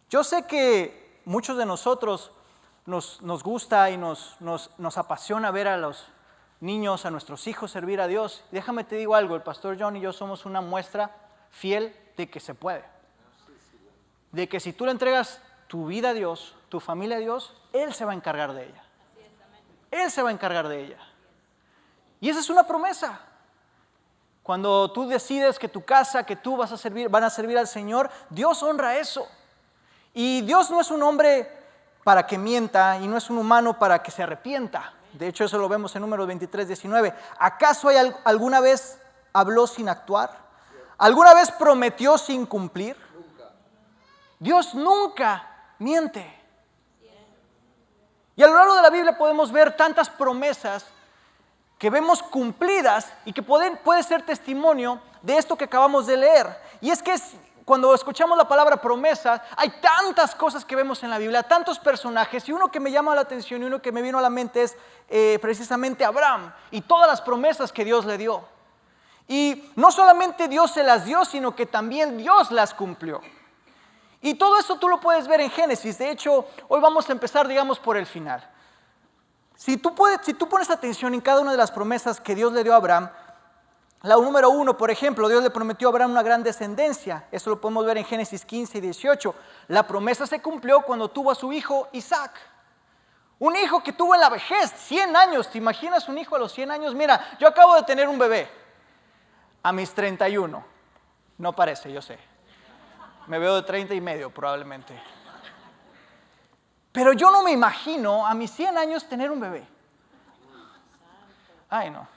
Yo sé que muchos de nosotros nos gusta y nos apasiona ver a los niños, a nuestros hijos servir a Dios. Déjame te digo algo, el pastor John y yo somos una muestra fiel de que se puede. De que si tú le entregas tu vida a Dios, tu familia a Dios, Él se va a encargar de ella. Él se va a encargar de ella. Y esa es una promesa. Cuando tú decides que tu casa, que tú van a servir al Señor, Dios honra eso. Y Dios no es un hombre para que mienta y no es un humano para que se arrepienta. De hecho, eso lo vemos en Números 23, 19. ¿Acaso alguna vez habló sin actuar? ¿Alguna vez prometió sin cumplir? Dios nunca miente. Y a lo largo de la Biblia podemos ver tantas promesas que vemos cumplidas y que puede ser testimonio de esto que acabamos de leer. Y es que cuando escuchamos la palabra promesa, hay tantas cosas que vemos en la Biblia, tantos personajes, y uno que me llama la atención y uno que me vino a la mente es precisamente Abraham y todas las promesas que Dios le dio. Y no solamente Dios se las dio, sino que también Dios las cumplió. Y todo eso tú lo puedes ver en Génesis. De hecho, hoy vamos a empezar, digamos, por el final. Si tú pones atención en cada una de las promesas que Dios le dio a Abraham, la número 1, por ejemplo, Dios le prometió a Abraham una gran descendencia. Eso lo podemos ver en Génesis 15 y 18. La promesa se cumplió cuando tuvo a su hijo Isaac. Un hijo que tuvo en la vejez, 100 años. ¿Te imaginas un hijo a los 100 años? Mira, yo acabo de tener un bebé a mis 31. No parece, yo sé. Me veo de 30 y medio probablemente. Pero yo no me imagino a mis 100 años tener un bebé. Ay, no.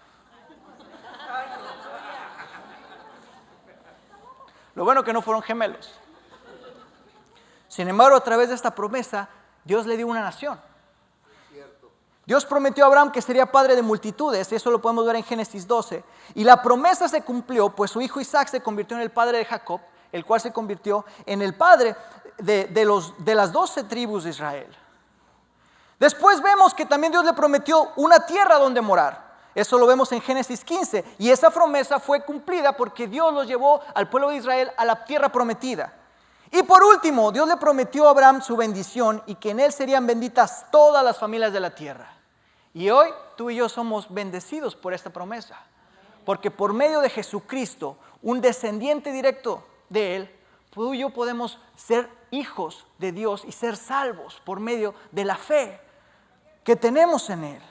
Lo bueno que no fueron gemelos. Sin embargo, a través de esta promesa, Dios le dio una nación. Dios prometió a Abraham que sería padre de multitudes. Eso lo podemos ver en Génesis 12. Y la promesa se cumplió, pues su hijo Isaac se convirtió en el padre de Jacob, el cual se convirtió en el padre de las 12 tribus de Israel. Después vemos que también Dios le prometió una tierra donde morar. Eso lo vemos en Génesis 15. Y esa promesa fue cumplida porque Dios los llevó al pueblo de Israel a la tierra prometida. Y por último, Dios le prometió a Abraham su bendición y que en él serían benditas todas las familias de la tierra. Y hoy tú y yo somos bendecidos por esta promesa. Porque por medio de Jesucristo, un descendiente directo de Él, tú y yo podemos ser hijos de Dios y ser salvos por medio de la fe que tenemos en Él.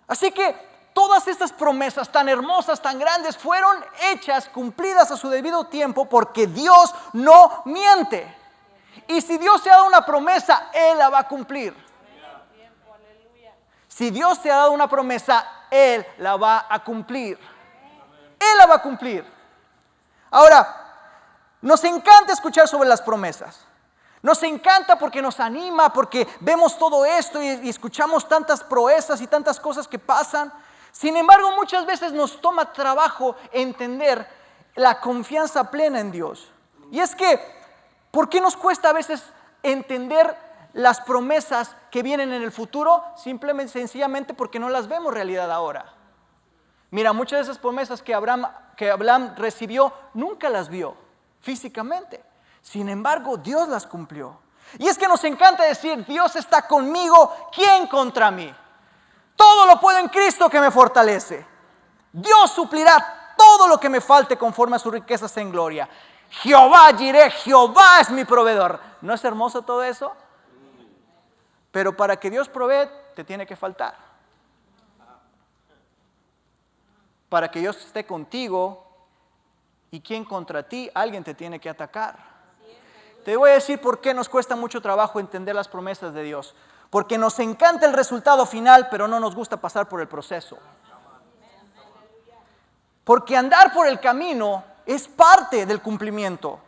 Así que todas estas promesas tan hermosas, tan grandes, fueron hechas, cumplidas a su debido tiempo, porque Dios no miente. Y si Dios te ha dado una promesa, Él la va a cumplir. Si Dios te ha dado una promesa, Él la va a cumplir. Él la va a cumplir. Ahora, nos encanta escuchar sobre las promesas. Nos encanta porque nos anima, porque vemos todo esto y escuchamos tantas proezas y tantas cosas que pasan. Sin embargo, muchas veces nos toma trabajo entender la confianza plena en Dios. Y es que, ¿por qué nos cuesta a veces entender las promesas que vienen en el futuro? Simplemente, sencillamente porque no las vemos realidad ahora. Mira, muchas de esas promesas que Abraham recibió, nunca las vio físicamente. Sin embargo, Dios las cumplió. Y es que nos encanta decir, Dios está conmigo, ¿quién contra mí? Todo lo puedo en Cristo que me fortalece. Dios suplirá todo lo que me falte conforme a sus riquezas en gloria. Jehová Jireh, Jehová es mi proveedor. ¿No es hermoso todo eso? Pero para que Dios provee, te tiene que faltar. Para que Dios esté contigo, ¿y quién contra ti? Alguien te tiene que atacar. Te voy a decir por qué nos cuesta mucho trabajo entender las promesas de Dios. Porque nos encanta el resultado final, pero no nos gusta pasar por el proceso. Porque andar por el camino es parte del cumplimiento.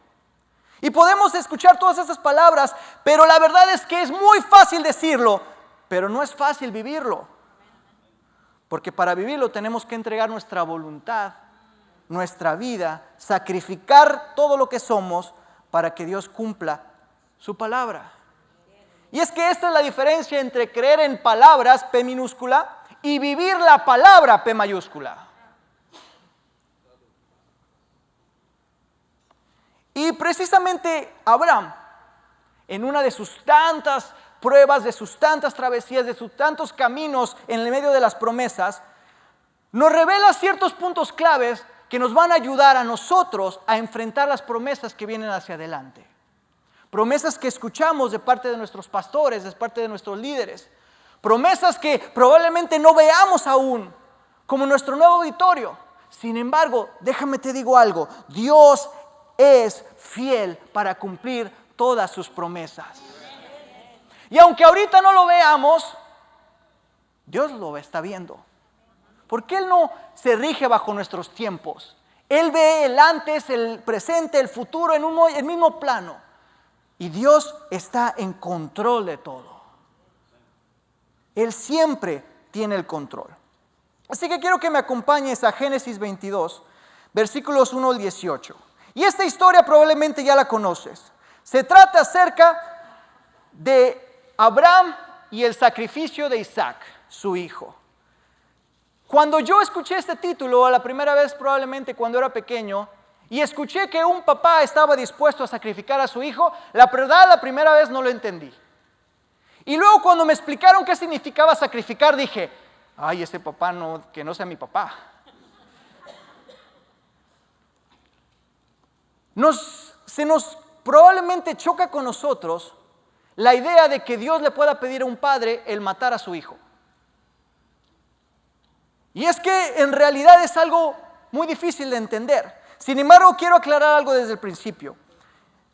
Y podemos escuchar todas esas palabras, pero la verdad es que es muy fácil decirlo, pero no es fácil vivirlo. Porque para vivirlo tenemos que entregar nuestra voluntad, nuestra vida, sacrificar todo lo que somos para que Dios cumpla su palabra. Y es que esta es la diferencia entre creer en palabras, P minúscula, y vivir la palabra, P mayúscula. Y precisamente Abraham en una de sus tantas pruebas, de sus tantas travesías, de sus tantos caminos en el medio de las promesas, nos revela ciertos puntos claves que nos van a ayudar a nosotros a enfrentar las promesas que vienen hacia adelante. Promesas que escuchamos de parte de nuestros pastores, de parte de nuestros líderes. Promesas que probablemente no veamos aún, como nuestro nuevo auditorio. Sin embargo, déjame te digo algo, Dios es fiel para cumplir todas sus promesas. Y aunque ahorita no lo veamos, Dios lo está viendo. Porque Él no se rige bajo nuestros tiempos. Él ve el antes, el presente, el futuro en el mismo plano. Y Dios está en control de todo. Él siempre tiene el control. Así que quiero que me acompañes a Génesis 22, versículos 1 al 18. Y esta historia probablemente ya la conoces. Se trata acerca de Abraham y el sacrificio de Isaac, su hijo. Cuando yo escuché este título, la primera vez probablemente cuando era pequeño, y escuché que un papá estaba dispuesto a sacrificar a su hijo, la verdad la primera vez no lo entendí. Y luego cuando me explicaron qué significaba sacrificar, dije, ay, ese papá no, que no sea mi papá. Se nos probablemente choca con nosotros la idea de que Dios le pueda pedir a un padre el matar a su hijo. Y es que en realidad es algo muy difícil de entender. Sin embargo, quiero aclarar algo desde el principio.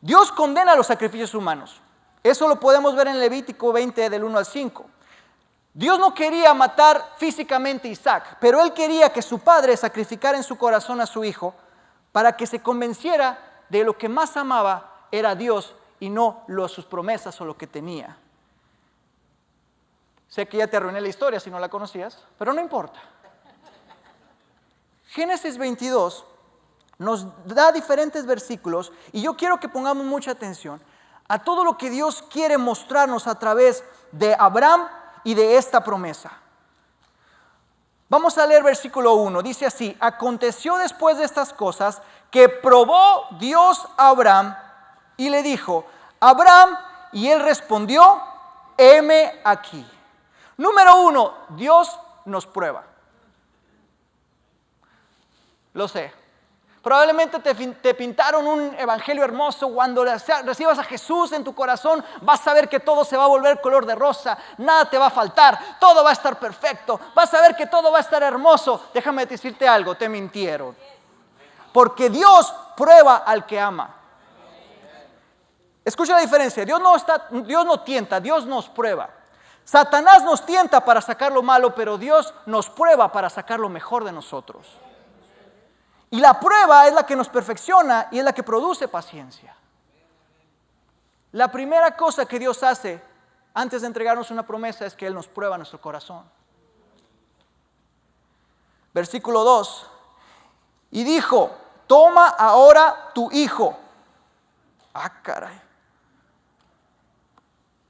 Dios condena los sacrificios humanos. Eso lo podemos ver en Levítico 20 del 1 al 5. Dios no quería matar físicamente a Isaac, pero Él quería que su padre sacrificara en su corazón a su hijo para que se convenciera de lo que más amaba era Dios y no sus promesas o lo que tenía. Sé que ya te arruiné la historia si no la conocías, pero no importa. Génesis 22 nos da diferentes versículos y yo quiero que pongamos mucha atención a todo lo que Dios quiere mostrarnos a través de Abraham y de esta promesa. Vamos a leer versículo 1, dice así: aconteció después de estas cosas que probó Dios a Abraham y le dijo, Abraham, y él respondió, heme aquí. Número 1, Dios nos prueba. Lo sé. Probablemente te pintaron un evangelio hermoso. Cuando recibas a Jesús en tu corazón, vas a ver que todo se va a volver color de rosa. Nada te va a faltar. Todo va a estar perfecto. Vas a ver que todo va a estar hermoso. Déjame decirte algo, te mintieron. Porque Dios prueba al que ama. Escucha la diferencia. Dios no tienta, Dios nos prueba. Satanás nos tienta para sacar lo malo, pero Dios nos prueba para sacar lo mejor de nosotros. Y la prueba es la que nos perfecciona y es la que produce paciencia. La primera cosa que Dios hace antes de entregarnos una promesa es que Él nos prueba nuestro corazón. Versículo 2. Y dijo, toma ahora tu hijo. Ah, caray.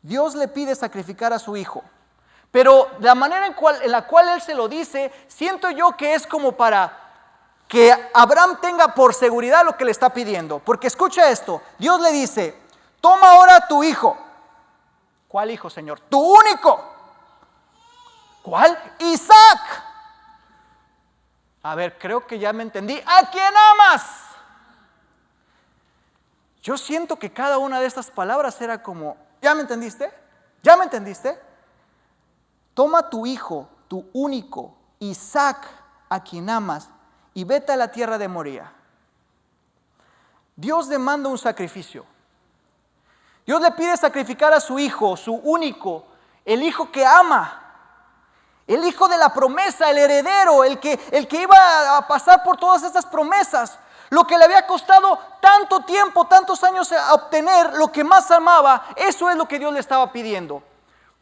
Dios le pide sacrificar a su hijo. Pero la manera en la cual Él se lo dice, siento yo que es como para que Abraham tenga por seguridad lo que le está pidiendo. Porque escucha esto, Dios le dice, toma ahora tu hijo. ¿Cuál hijo, Señor? Tu único. ¿Cuál? Isaac. A ver, creo que ya me entendí. ¿A quién amas? Yo siento que cada una de estas palabras era como, ¿ya me entendiste? ¿Ya me entendiste? Toma tu hijo, tu único, Isaac, a quien amas, y vete a la tierra de Moría. Dios demanda un sacrificio. Dios le pide sacrificar a su hijo, su único, el hijo que ama, el hijo de la promesa, el heredero, el que iba a pasar por todas estas promesas. Lo que le había costado tanto tiempo, tantos años a obtener, lo que más amaba, eso es lo que Dios le estaba pidiendo.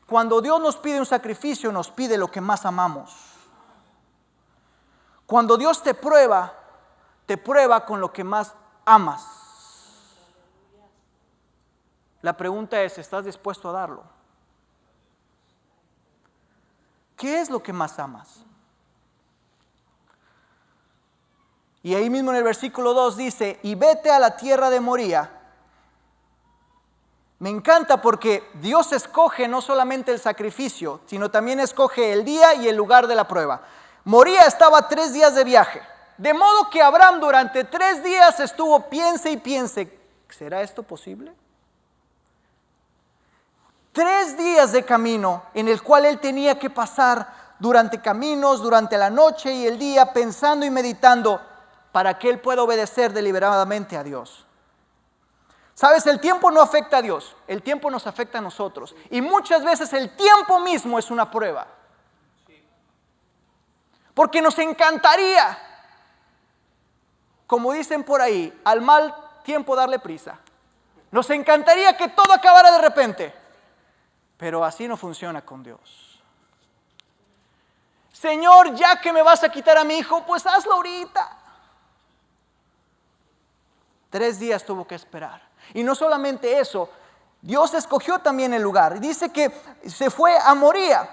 Cuando Dios nos pide un sacrificio, nos pide lo que más amamos. Cuando Dios te prueba con lo que más amas. La pregunta es, ¿estás dispuesto a darlo? ¿Qué es lo que más amas? Y ahí mismo en el versículo 2 dice, y vete a la tierra de Moría Me encanta porque Dios escoge no solamente el sacrificio, sino también escoge el día y el lugar de la prueba. Moría estaba a 3 días de viaje, de modo que Abraham durante 3 días estuvo piense y piense, ¿será esto posible? 3 días de camino en el cual él tenía que pasar durante caminos, durante la noche y el día, pensando y meditando para que él pueda obedecer deliberadamente a Dios. Sabes, el tiempo no afecta a Dios, el tiempo nos afecta a nosotros. Y muchas veces el tiempo mismo es una prueba. Porque nos encantaría, como dicen por ahí, al mal tiempo darle prisa. Nos encantaría que todo acabara de repente. Pero así no funciona con Dios. Señor, ya que me vas a quitar a mi hijo, pues hazlo ahorita. 3 días tuvo que esperar. Y no solamente eso, Dios escogió también el lugar. Dice que se fue a Moría.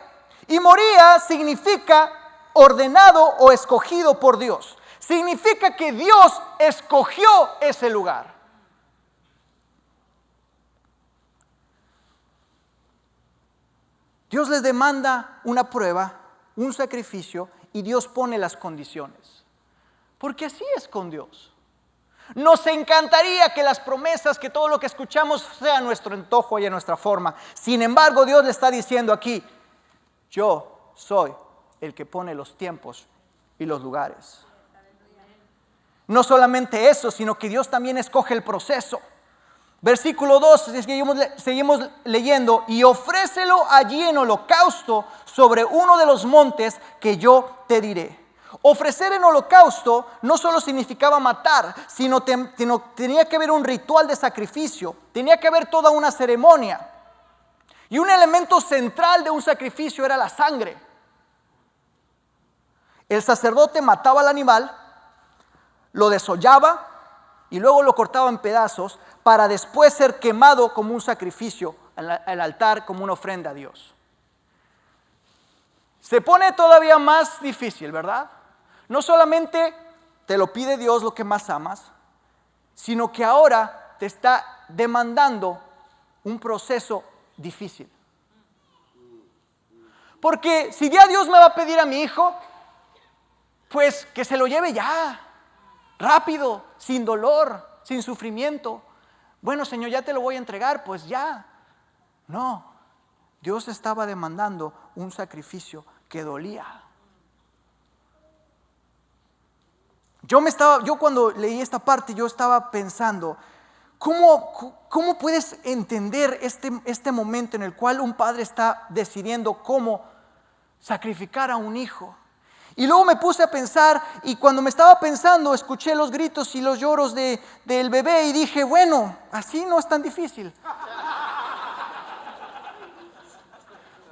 Y Moría significa ordenado o escogido por Dios. Significa que Dios escogió ese lugar. Dios les demanda una prueba, un sacrificio, y Dios pone las condiciones. Porque así es con Dios. Nos encantaría que las promesas, que todo lo que escuchamos sea a nuestro antojo y a nuestra forma. Sin embargo, Dios le está diciendo aquí, yo soy el que pone los tiempos y los lugares. No solamente eso, sino que Dios también escoge el proceso. Versículo 2, seguimos leyendo, y ofrécelo allí en holocausto sobre uno de los montes que yo te diré. Ofrecer en holocausto no solo significaba matar, sino tenía que haber un ritual de sacrificio, tenía que haber toda una ceremonia. Y un elemento central de un sacrificio era la sangre. El sacerdote mataba al animal, lo desollaba y luego lo cortaba en pedazos para después ser quemado como un sacrificio al altar, como una ofrenda a Dios. Se pone todavía más difícil, ¿verdad? No solamente te lo pide Dios lo que más amas, sino que ahora te está demandando un proceso difícil. Porque si ya Dios me va a pedir a mi hijo, pues que se lo lleve ya, rápido, sin dolor, sin sufrimiento. Bueno, Señor, ya te lo voy a entregar, pues ya. No, Dios estaba demandando un sacrificio que dolía. Yo cuando leí esta parte, yo estaba pensando, ¿cómo puedes entender este momento en el cual un padre está decidiendo cómo sacrificar a un hijo? Y luego me puse a pensar, y cuando me estaba pensando, escuché los gritos y los lloros del bebé y dije, bueno, así no es tan difícil.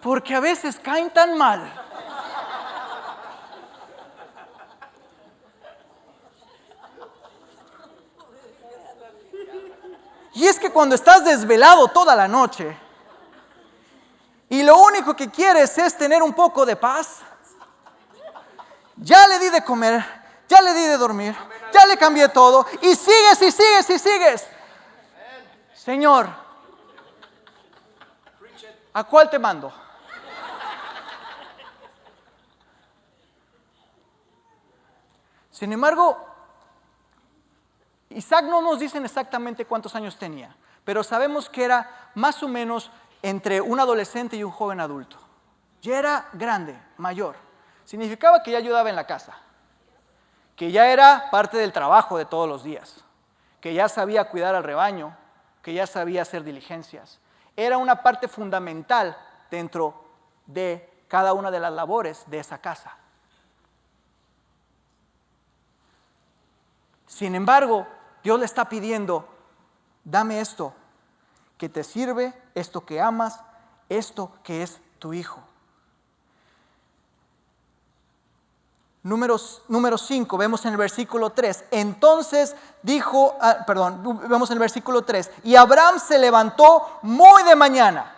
Porque a veces caen tan mal. Y es que cuando estás desvelado toda la noche y lo único que quieres es tener un poco de paz, ya le di de comer, ya le di de dormir, ya le cambié todo y sigues y sigues y sigues. Señor, ¿a cuál te mando? Sin embargo, Isaac no nos dicen exactamente cuántos años tenía, pero sabemos que era más o menos entre un adolescente y un joven adulto. Ya era grande, mayor. Significaba que ya ayudaba en la casa, que ya era parte del trabajo de todos los días, que ya sabía cuidar al rebaño, que ya sabía hacer diligencias. Era una parte fundamental dentro de cada una de las labores de esa casa. Sin embargo, Dios le está pidiendo, dame esto que te sirve, esto que amas, esto que es tu hijo. Número 5, vemos en el versículo 3. Entonces vemos en el versículo 3. Y Abraham se levantó muy de mañana.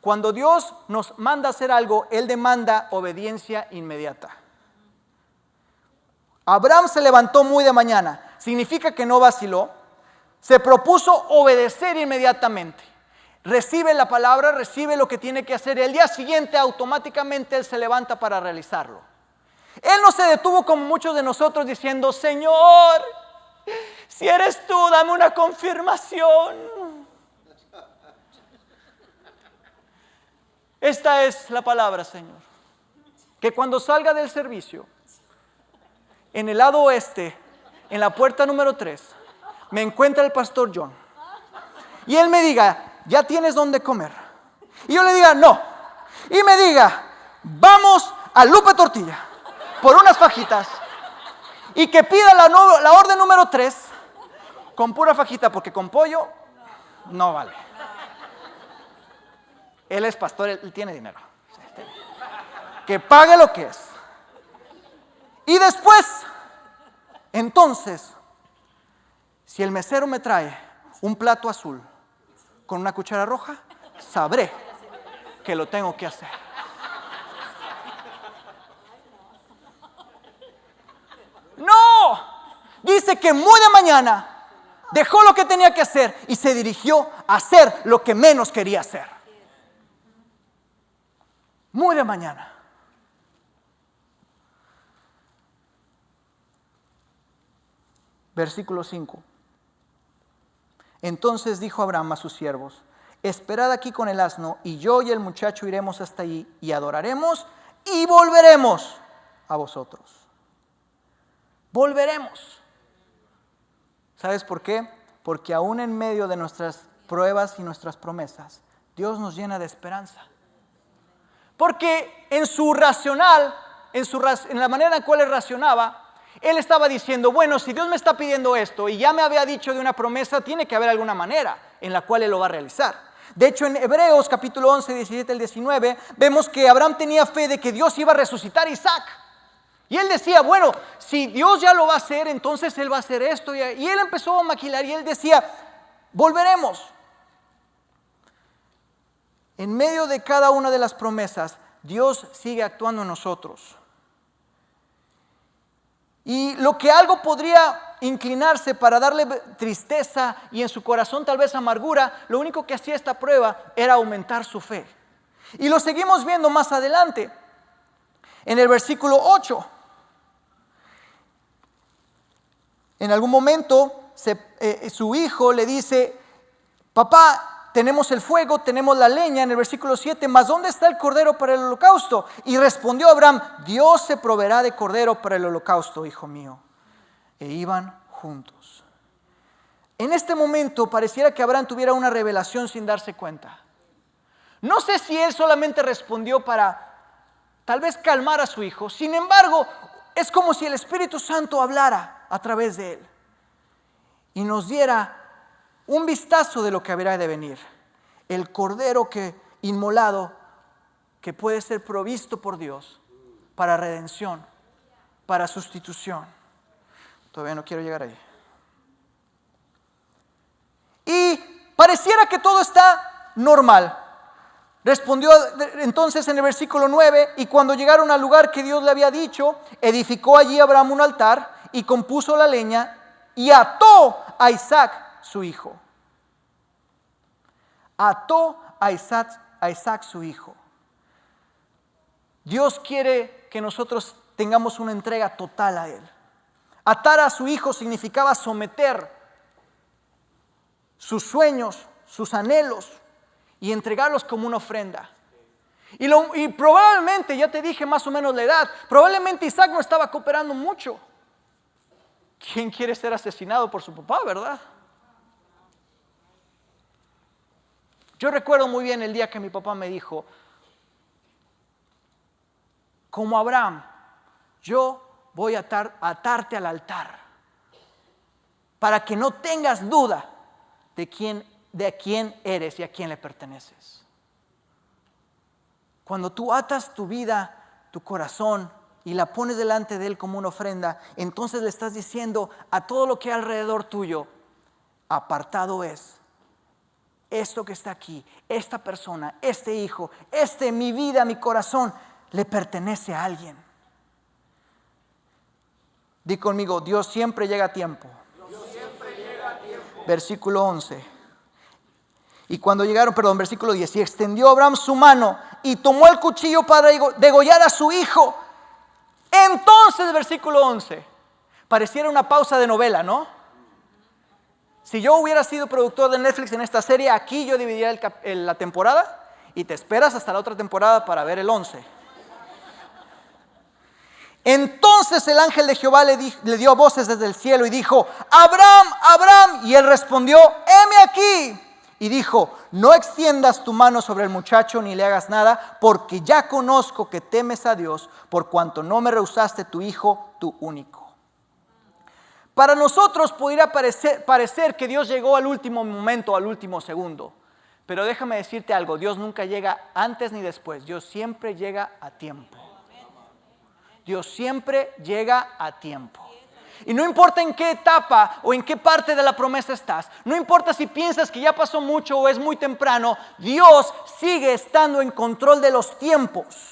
Cuando Dios nos manda hacer algo, Él demanda obediencia inmediata. Abraham se levantó muy de mañana. Significa que no vaciló. Se propuso obedecer inmediatamente. recibe la palabra, recibe lo que tiene que hacer y al día siguiente automáticamente él se levanta para realizarlo. Él no se detuvo como muchos de nosotros diciendo: Señor, si eres tú, dame una confirmación. Esta es la palabra, Señor. Que cuando salga del servicio, en el lado oeste, en la puerta número 3, me encuentra el pastor John. Y él me diga: ¿ya tienes dónde comer? Y yo le diga: no. Y me diga: vamos a Lupe Tortilla por unas fajitas. Y que pida la orden número 3 con pura fajita, porque con pollo no vale. Él es pastor, él tiene dinero. Que pague lo que es. Y después, entonces, si el mesero me trae un plato azul con una cuchara roja, sabré que lo tengo que hacer. No, dice que muy de mañana dejó lo que tenía que hacer y se dirigió a hacer lo que menos quería hacer. Muy de mañana. Versículo 5. Entonces dijo Abraham a sus siervos: esperad aquí con el asno, y yo y el muchacho iremos hasta allí y adoraremos y volveremos a vosotros. Volveremos. ¿Sabes por qué? Porque aún en medio de nuestras pruebas y nuestras promesas, Dios nos llena de esperanza. Porque en su racional, en la manera en la cual él racionaba, él estaba diciendo: bueno, si Dios me está pidiendo esto y ya me había dicho de una promesa, tiene que haber alguna manera en la cual él lo va a realizar. De hecho, en Hebreos capítulo 11, 17 al 19, vemos que Abraham tenía fe de que Dios iba a resucitar a Isaac. Y él decía: bueno, si Dios ya lo va a hacer, entonces él va a hacer esto. Y él empezó a maquilar y él decía: volveremos. En medio de cada una de las promesas, Dios sigue actuando en nosotros. Y lo que algo podría inclinarse para darle tristeza y en su corazón tal vez amargura, lo único que hacía esta prueba era aumentar su fe. Y lo seguimos viendo más adelante, en el versículo 8. En algún momento su hijo le dice: papá, tenemos el fuego, tenemos la leña. En el versículo 7, mas ¿dónde está el cordero para el holocausto? Y respondió Abraham: Dios se proveerá de cordero para el holocausto, hijo mío. E iban juntos. En este momento pareciera que Abraham tuviera una revelación sin darse cuenta. No sé si él solamente respondió para tal vez calmar a su hijo. Sin embargo, es como si el Espíritu Santo hablara a través de él y nos diera un vistazo de lo que habrá de venir. El cordero inmolado que puede ser provisto por Dios para redención, para sustitución. Todavía no quiero llegar ahí. Y pareciera que todo está normal. Respondió entonces en el versículo 9: y cuando llegaron al lugar que Dios le había dicho, edificó allí Abraham un altar y compuso la leña y ató a Isaac su hijo. Ató a Isaac su hijo. Dios quiere que nosotros tengamos una entrega total a Él. Atar a su hijo significaba someter sus sueños, sus anhelos y entregarlos como una ofrenda. Y probablemente, ya te dije más o menos la edad, probablemente Isaac no estaba cooperando mucho. ¿Quién quiere ser asesinado por su papá, verdad? Yo recuerdo muy bien el día que mi papá me dijo: como Abraham, yo voy a atarte al altar para que no tengas duda de quién eres y a quién le perteneces. Cuando tú atas tu vida, tu corazón, y la pones delante de Él como una ofrenda, entonces le estás diciendo a todo lo que hay alrededor tuyo: apartado es esto que está aquí, esta persona, este hijo, mi vida, mi corazón, le pertenece a alguien. Di conmigo: Dios siempre llega a tiempo. Dios siempre llega a tiempo. Versículo 11. Y cuando llegaron, versículo 10, y extendió Abraham su mano y tomó el cuchillo para degollar a su hijo. Entonces, versículo 11, pareciera una pausa de novela, ¿no? Si yo hubiera sido productor de Netflix en esta serie, aquí yo dividiría la temporada y te esperas hasta la otra temporada para ver el 11. Entonces el ángel de Jehová le dio voces desde el cielo y dijo: Abraham, Abraham. Y él respondió: heme aquí. Y dijo: no extiendas tu mano sobre el muchacho ni le hagas nada, porque ya conozco que temes a Dios, por cuanto no me rehusaste tu hijo, tu único. Para nosotros podría parecer que Dios llegó al último momento, al último segundo. Pero déjame decirte algo, Dios nunca llega antes ni después, Dios siempre llega a tiempo. Dios siempre llega a tiempo. Y no importa en qué etapa o en qué parte de la promesa estás, no importa si piensas que ya pasó mucho o es muy temprano, Dios sigue estando en control de los tiempos.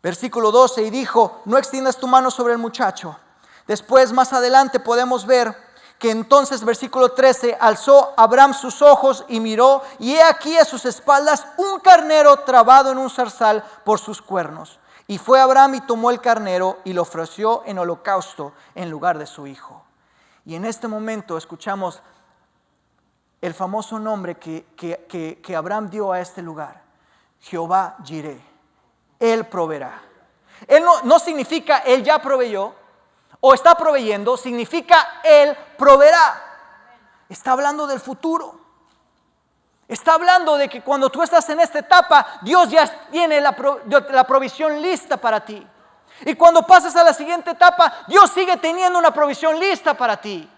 Versículo 12, y dijo: no extiendas tu mano sobre el muchacho. Después, más adelante, podemos ver que entonces, versículo 13, alzó Abraham sus ojos y miró, y he aquí a sus espaldas un carnero trabado en un zarzal por sus cuernos. Y fue Abraham y tomó el carnero y lo ofreció en holocausto en lugar de su hijo. Y en este momento escuchamos el famoso nombre que Abraham dio a este lugar: Jehová Jireh. Él proveerá. Él no significa Él ya proveyó o está proveyendo, significa Él proveerá. Está hablando del futuro. Está hablando de que cuando tú estás en esta etapa, Dios ya tiene la provisión lista para ti. Y cuando pases a la siguiente etapa, Dios sigue teniendo una provisión lista para ti.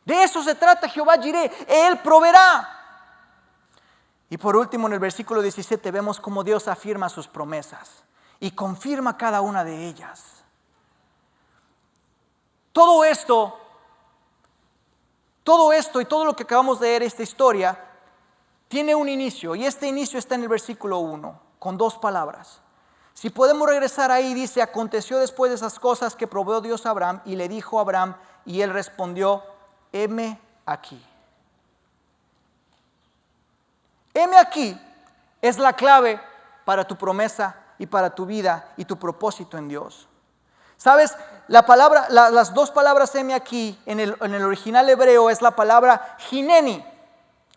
De eso se trata Jehová Jireh. Él proveerá. Y por último, en el versículo 17 vemos cómo Dios afirma sus promesas y confirma cada una de ellas. Todo esto y todo lo que acabamos de leer, esta historia, tiene un inicio, y este inicio está en el versículo 1, con 2 palabras. Si podemos regresar ahí, dice: aconteció después de esas cosas que probó Dios a Abraham, y le dijo a Abraham, y él respondió: heme aquí. Heme aquí es la clave para tu promesa y para tu vida y tu propósito en Dios. ¿Sabes? Las 2 palabras heme aquí en el original hebreo es la palabra hineni,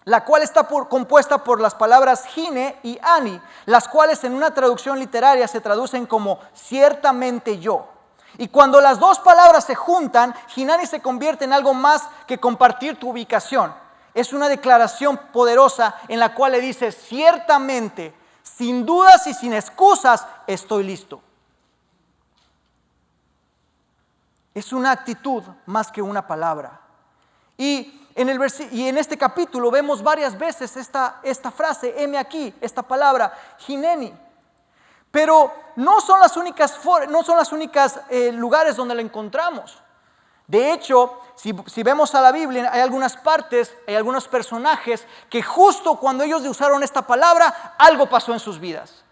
la cual está compuesta por las palabras hine y ani, las cuales en una traducción literaria se traducen como ciertamente yo. Y cuando las 2 palabras se juntan, hineni se convierte en algo más que compartir tu ubicación. Es una declaración poderosa en la cual le dices: ciertamente, sin dudas y sin excusas, estoy listo. Es una actitud más que una palabra. Y en este capítulo vemos varias veces esta frase, heme aquí, esta palabra, hineni. Pero no son las únicas lugares donde la encontramos. De hecho, si vemos a la Biblia, hay algunas partes, hay algunos personajes que justo cuando ellos usaron esta palabra, algo pasó en sus vidas.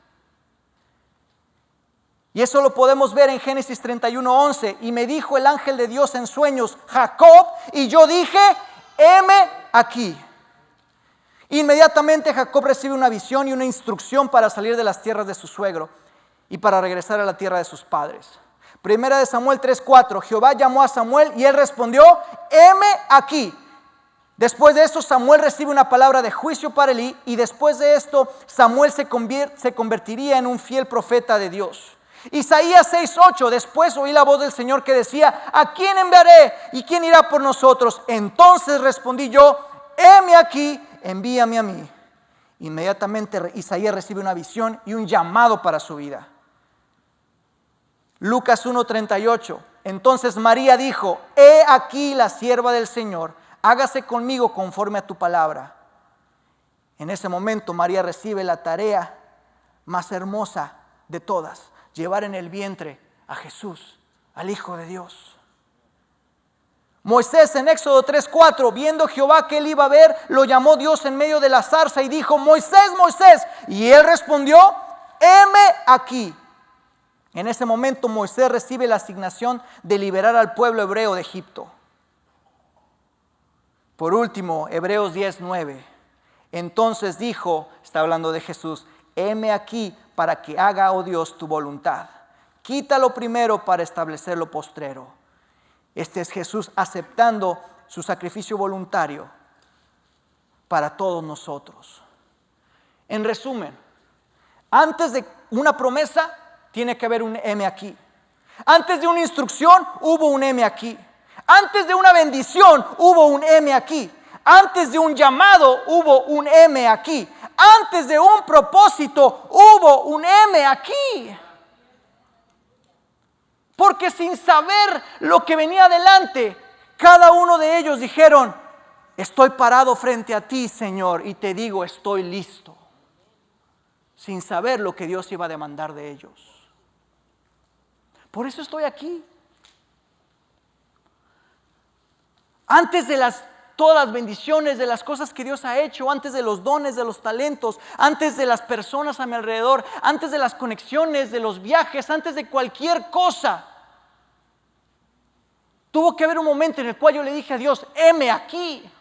Y eso lo podemos ver en Génesis 31:11. Y me dijo el ángel de Dios en sueños: Jacob. Y yo dije: heme aquí. Inmediatamente Jacob recibe una visión y una instrucción para salir de las tierras de su suegro y para regresar a la tierra de sus padres. Primera de Samuel 3:4. Jehová llamó a Samuel y él respondió: heme aquí. Después de esto Samuel recibe una palabra de juicio para Elí, y después de esto Samuel se convertiría en un fiel profeta de Dios. Isaías 6:8. Después oí la voz del Señor que decía: ¿a quién enviaré? ¿Y quién irá por nosotros? Entonces respondí yo: heme aquí, envíame a mí. Inmediatamente Isaías recibe una visión y un llamado para su vida. Lucas 1:38. Entonces María dijo: he aquí la sierva del Señor, hágase conmigo conforme a tu palabra. En ese momento María recibe la tarea más hermosa de todas: llevar en el vientre a Jesús, al Hijo de Dios. Moisés en Éxodo 3:4, viendo Jehová que él iba a ver, lo llamó Dios en medio de la zarza y dijo: Moisés, Moisés. Y él respondió: heme aquí. En ese momento Moisés recibe la asignación de liberar al pueblo hebreo de Egipto. Por último, Hebreos 10:9. Entonces dijo, está hablando de Jesús, heme aquí para que haga, oh Dios, tu voluntad. Quita lo primero para establecer lo postrero. Este es Jesús aceptando su sacrificio voluntario para todos nosotros. En resumen, antes de una promesa tiene que haber un heme aquí. Antes de una instrucción hubo un heme aquí. Antes de una bendición hubo un heme aquí. Antes de un llamado hubo un heme aquí. Antes de un propósito hubo un heme aquí. Porque sin saber lo que venía adelante, cada uno de ellos dijeron, estoy parado frente a ti, Señor, y te digo, estoy listo. Sin saber lo que Dios iba a demandar de ellos. Por eso estoy aquí. Antes de todas las bendiciones, de las cosas que Dios ha hecho, antes de los dones, de los talentos, antes de las personas a mi alrededor, antes de las conexiones, de los viajes, antes de cualquier cosa, tuvo que haber un momento en el cual yo le dije a Dios, heme aquí.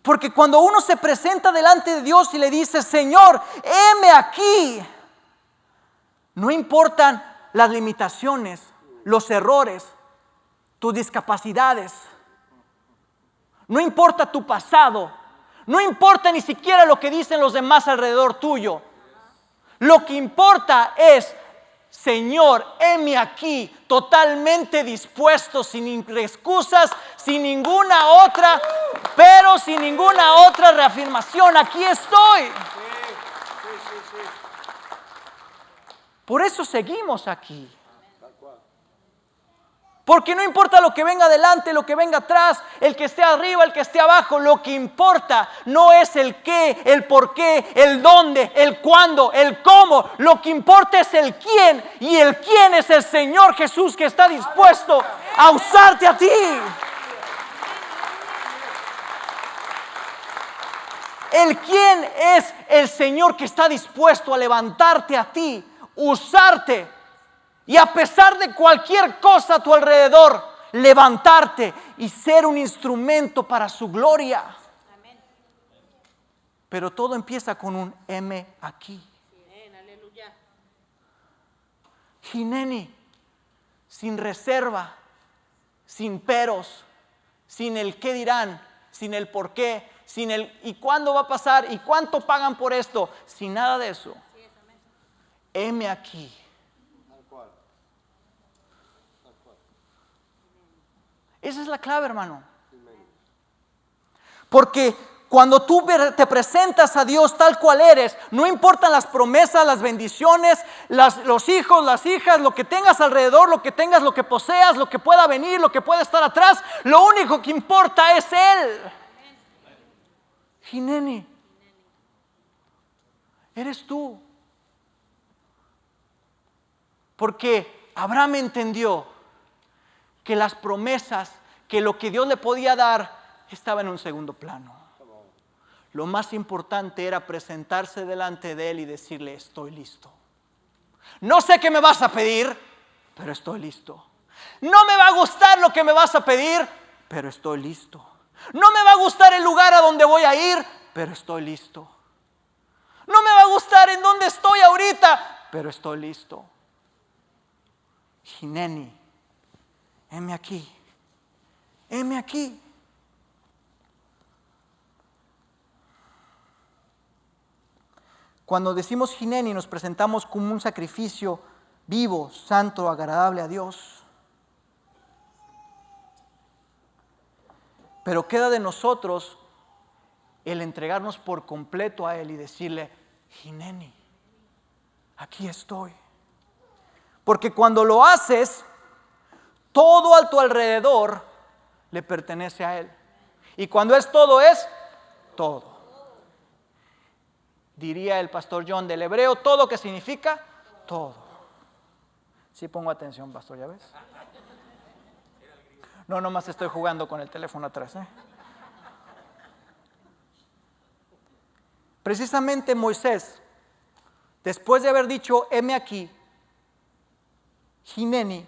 Porque cuando uno se presenta delante de Dios y le dice, Señor, heme aquí, no importan las limitaciones, los errores, tus discapacidades, no importa tu pasado, no importa ni siquiera lo que dicen los demás alrededor tuyo. Lo que importa es, Señor, heme aquí, totalmente dispuesto, sin excusas, sin ninguna otra, pero sin ninguna otra reafirmación. Aquí estoy. Por eso seguimos aquí. Porque no importa lo que venga adelante, lo que venga atrás, el que esté arriba, el que esté abajo, lo que importa no es el qué, el por qué, el dónde, el cuándo, el cómo. Lo que importa es el quién, y el quién es el Señor Jesús que está dispuesto a usarte a ti. El quién es el Señor que está dispuesto a levantarte a ti, usarte. Y a pesar de cualquier cosa a tu alrededor, levantarte y ser un instrumento para su gloria. Amén. Pero todo empieza con un heme aquí. Amén, aleluya. Hineni, sin reserva, sin peros, sin el qué dirán, sin el por qué, sin el y cuándo va a pasar y cuánto pagan por esto, sin nada de eso. Heme aquí. Esa es la clave, hermano. Porque cuando tú te presentas a Dios tal cual eres, no importan las promesas, las bendiciones, los hijos, las hijas, lo que tengas alrededor, lo que tengas, lo que poseas, lo que pueda venir, lo que pueda estar atrás, lo único que importa es Él. Hineni, eres tú. Porque Abraham entendió que las promesas, que lo que Dios le podía dar estaba en un segundo plano. Lo más importante era presentarse delante de Él y decirle, estoy listo. No sé qué me vas a pedir, pero estoy listo. No me va a gustar lo que me vas a pedir, pero estoy listo. No me va a gustar el lugar a donde voy a ir, pero estoy listo. No me va a gustar en donde estoy ahorita, pero estoy listo. Hineni, heme aquí, heme aquí. Cuando decimos Hineni nos presentamos como un sacrificio vivo, santo, agradable a Dios. Pero queda de nosotros el entregarnos por completo a Él y decirle, Hineni, aquí estoy. Porque cuando lo haces, todo a tu alrededor le pertenece a Él. Y cuando es todo, es todo. Diría el pastor John del hebreo, todo que significa todo. Sí pongo atención, pastor, ¿ya ves? No, nomás estoy jugando con el teléfono atrás. Precisamente Moisés, después de haber dicho, heme aquí, Hineni,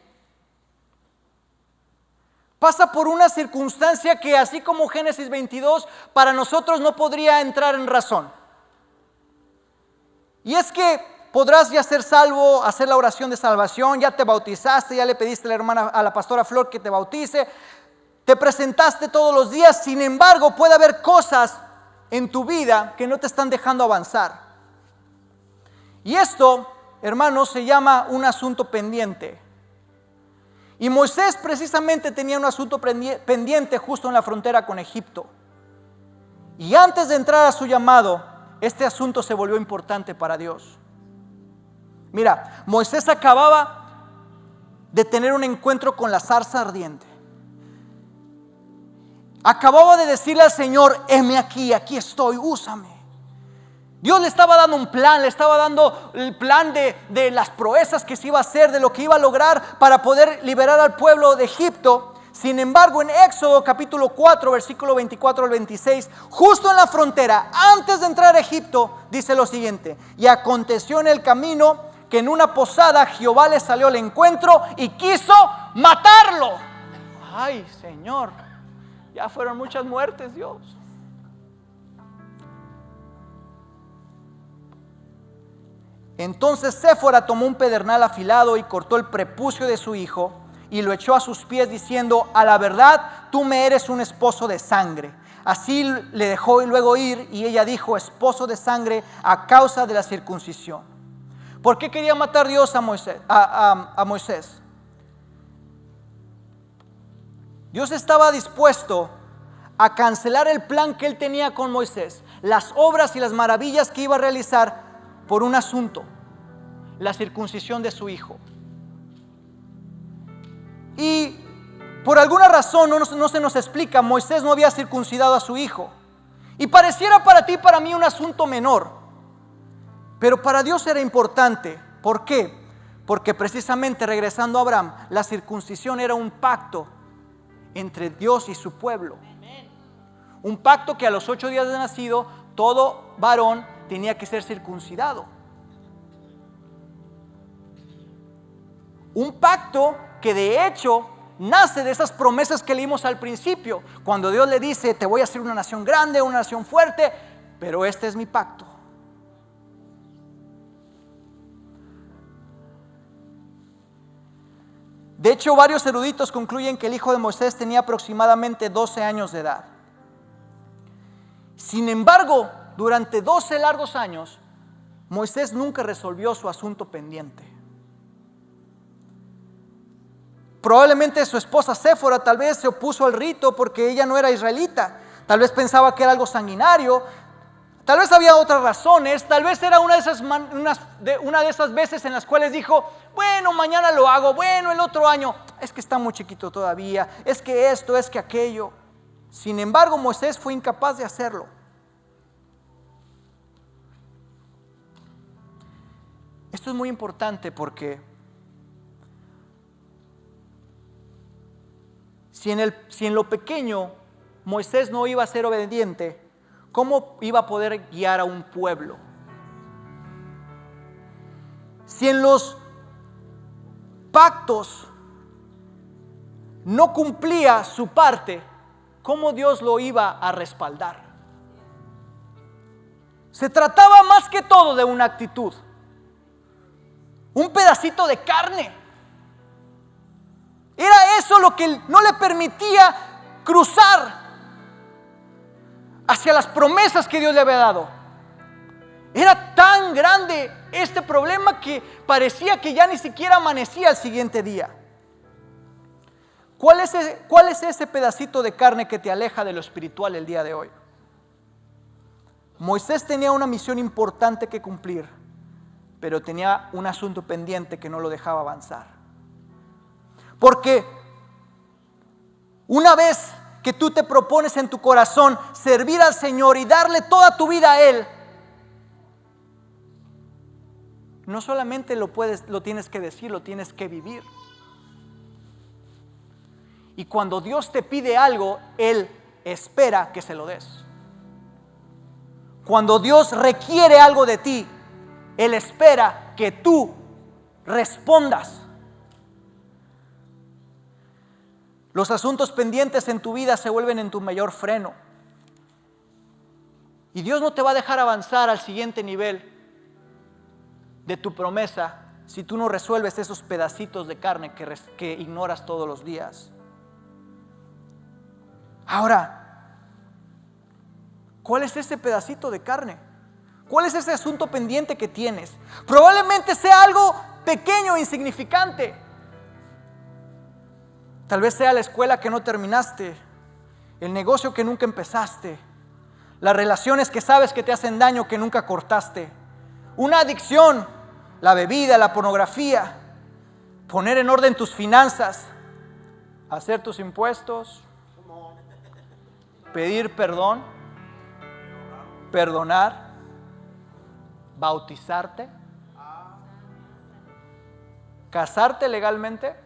pasa por una circunstancia que, así como Génesis 22, para nosotros no podría entrar en razón. Y es que podrás ya ser salvo, hacer la oración de salvación, ya te bautizaste, ya le pediste a la hermana, a la pastora Flor que te bautice, te presentaste todos los días. Sin embargo, puede haber cosas en tu vida que no te están dejando avanzar. Y esto, hermanos, se llama un asunto pendiente. Y Moisés precisamente tenía un asunto pendiente justo en la frontera con Egipto. Y antes de entrar a su llamado, este asunto se volvió importante para Dios. Mira, Moisés acababa de tener un encuentro con la zarza ardiente. Acababa de decirle al Señor: heme aquí, aquí estoy, úsame. Dios le estaba dando un plan, le estaba dando el plan de las proezas que se iba a hacer, de lo que iba a lograr para poder liberar al pueblo de Egipto. Sin embargo, en Éxodo capítulo 4, versículo 24 al 26, justo en la frontera, antes de entrar a Egipto, dice lo siguiente: y aconteció en el camino que en una posada Jehová le salió al encuentro y quiso matarlo. Ay, Señor, ya fueron muchas muertes, Dios. Entonces Séfora tomó un pedernal afilado y cortó el prepucio de su hijo y lo echó a sus pies, diciendo: a la verdad, tú me eres un esposo de sangre. Así le dejó luego ir, y ella dijo: esposo de sangre, a causa de la circuncisión. ¿Por qué quería matar Dios a Moisés? Dios estaba dispuesto a cancelar el plan que él tenía con Moisés, las obras y las maravillas que iba a realizar, por un asunto: la circuncisión de su hijo. Y por alguna razón no se nos explica, Moisés no había circuncidado a su hijo. Y pareciera para ti y para mí un asunto menor, pero para Dios era importante. ¿Por qué? Porque precisamente, regresando a Abraham, la circuncisión era un pacto entre Dios y su pueblo. Un pacto que a los 8 días de nacido todo varón tenía que ser circuncidado. Un pacto que de hecho nace de esas promesas que leímos al principio, cuando Dios le dice: te voy a hacer una nación grande, una nación fuerte, pero este es mi pacto. De hecho, varios eruditos concluyen que el hijo de Moisés tenía aproximadamente 12 años de edad. Sin embargo, durante 12 largos años, Moisés nunca resolvió su asunto pendiente. Probablemente su esposa Séfora tal vez se opuso al rito porque ella no era israelita. Tal vez pensaba que era algo sanguinario. Tal vez había otras razones. Tal vez era una de esas veces en las cuales dijo: bueno, mañana lo hago, bueno, el otro año, es que está muy chiquito todavía, es que esto, es que aquello. Sin embargo, Moisés fue incapaz de hacerlo. Esto es muy importante porque si en lo pequeño Moisés no iba a ser obediente, ¿cómo iba a poder guiar a un pueblo? Si en los pactos no cumplía su parte, ¿cómo Dios lo iba a respaldar? Se trataba más que todo de una actitud, un pedacito de carne. Era eso lo que no le permitía cruzar hacia las promesas que Dios le había dado. Era tan grande este problema que parecía que ya ni siquiera amanecía el siguiente día. ¿Cuál es ese pedacito de carne que te aleja de lo espiritual el día de hoy? Moisés tenía una misión importante que cumplir, pero tenía un asunto pendiente que no lo dejaba avanzar. Porque una vez que tú te propones en tu corazón servir al Señor y darle toda tu vida a Él, no solamente lo tienes que decir, lo tienes que vivir. Y cuando Dios te pide algo, Él espera que se lo des. Cuando Dios requiere algo de ti, Él espera que tú respondas. Los asuntos pendientes en tu vida se vuelven en tu mayor freno. Y Dios no te va a dejar avanzar al siguiente nivel de tu promesa si tú no resuelves esos pedacitos de carne que ignoras todos los días. Ahora, ¿cuál es ese pedacito de carne? ¿Cuál es ese asunto pendiente que tienes? Probablemente sea algo pequeño e insignificante. Tal vez sea la escuela que no terminaste, el negocio que nunca empezaste, las relaciones que sabes que te hacen daño que nunca cortaste, una adicción, la bebida, la pornografía, poner en orden tus finanzas, hacer tus impuestos, pedir perdón, perdonar, bautizarte, casarte legalmente,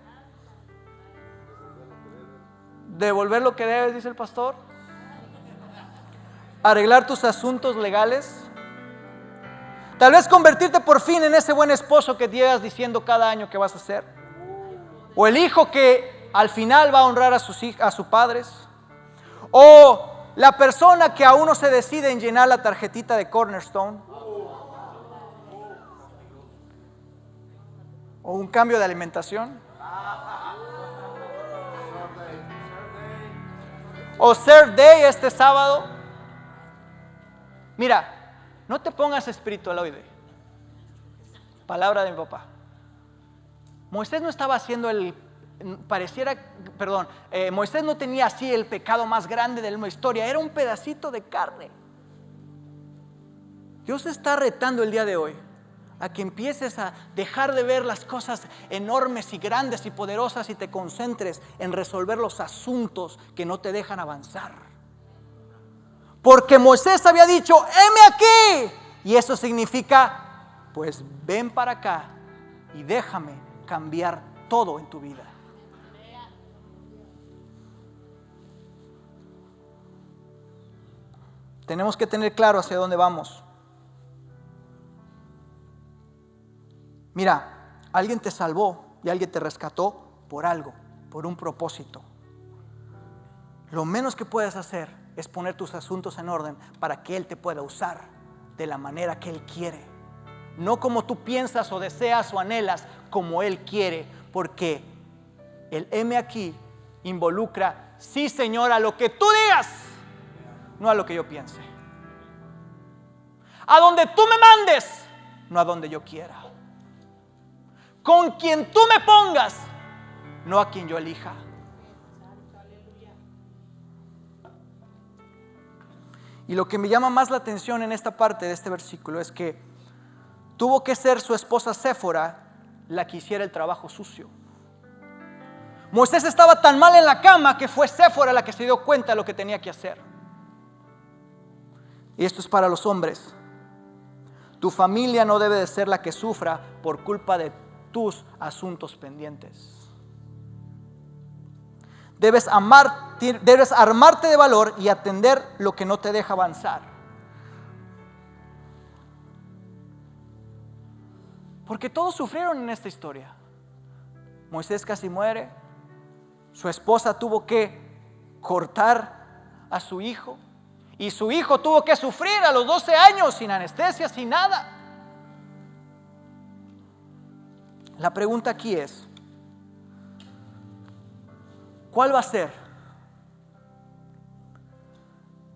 devolver lo que debes, dice el pastor, arreglar tus asuntos legales, tal vez convertirte por fin en ese buen esposo que llegas diciendo cada año que vas a ser, o el hijo que al final va a honrar a sus padres, o la persona que aún no se decide en llenar la tarjetita de Cornerstone, o un cambio de alimentación, o Serve Day este sábado. Mira, no te pongas espiritualoide. Palabra de mi papá. Moisés no estaba haciendo Moisés no tenía así el pecado más grande de la historia, era un pedacito de carne. Dios está retando el día de hoy a que empieces a dejar de ver las cosas enormes y grandes y poderosas y te concentres en resolver los asuntos que no te dejan avanzar. Porque Moisés había dicho, heme aquí, y eso significa, pues ven para acá y déjame cambiar todo en tu vida. Tenemos que tener claro hacia dónde vamos. Mira, alguien te salvó y alguien te rescató por algo, por un propósito. Lo menos que puedes hacer es poner tus asuntos en orden para que Él te pueda usar de la manera que Él quiere. No como tú piensas o deseas o anhelas, como Él quiere, porque el heme aquí involucra, sí Señor, a lo que tú digas, no a lo que yo piense. A donde tú me mandes, no a donde yo quiera. Con quien tú me pongas, no a quien yo elija. Y lo que me llama más la atención en esta parte de este versículo es que tuvo que ser su esposa Séfora la que hiciera el trabajo sucio. Moisés estaba tan mal en la cama que fue Séfora la que se dio cuenta de lo que tenía que hacer. Y esto es para los hombres. Tu familia no debe de ser la que sufra por culpa de tus asuntos pendientes. Debes armarte de valor y atender lo que no te deja avanzar. Porque todos sufrieron en esta historia. Moisés casi muere. Su esposa tuvo que cortar a su hijo. Y su hijo tuvo que sufrir a los 12 años sin anestesia, sin nada. La pregunta aquí es, ¿cuál va a ser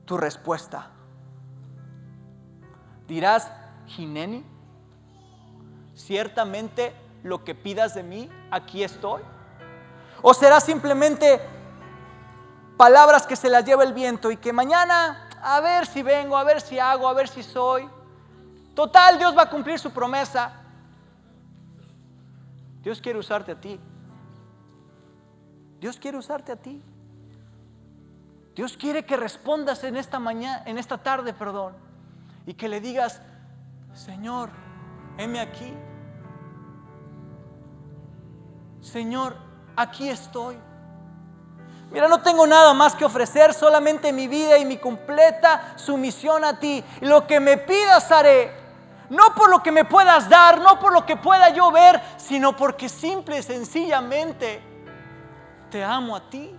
tu respuesta? ¿Dirás, Hineni, ciertamente lo que pidas de mí, aquí estoy? ¿O será simplemente palabras que se las lleva el viento y que mañana, a ver si vengo, a ver si hago, a ver si soy? Total, Dios va a cumplir su promesa. Dios quiere usarte a ti. Dios quiere usarte a ti. Dios quiere que respondas en esta tarde, y que le digas, Señor, heme aquí. Señor, aquí estoy. Mira, no tengo nada más que ofrecer, solamente mi vida y mi completa sumisión a ti. Y lo que me pidas haré. No por lo que me puedas dar, no por lo que pueda yo ver, sino porque simple y sencillamente te amo a ti.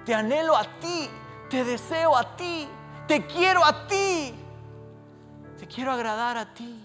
Te anhelo a ti, te deseo a ti, te quiero a ti, te quiero agradar a ti.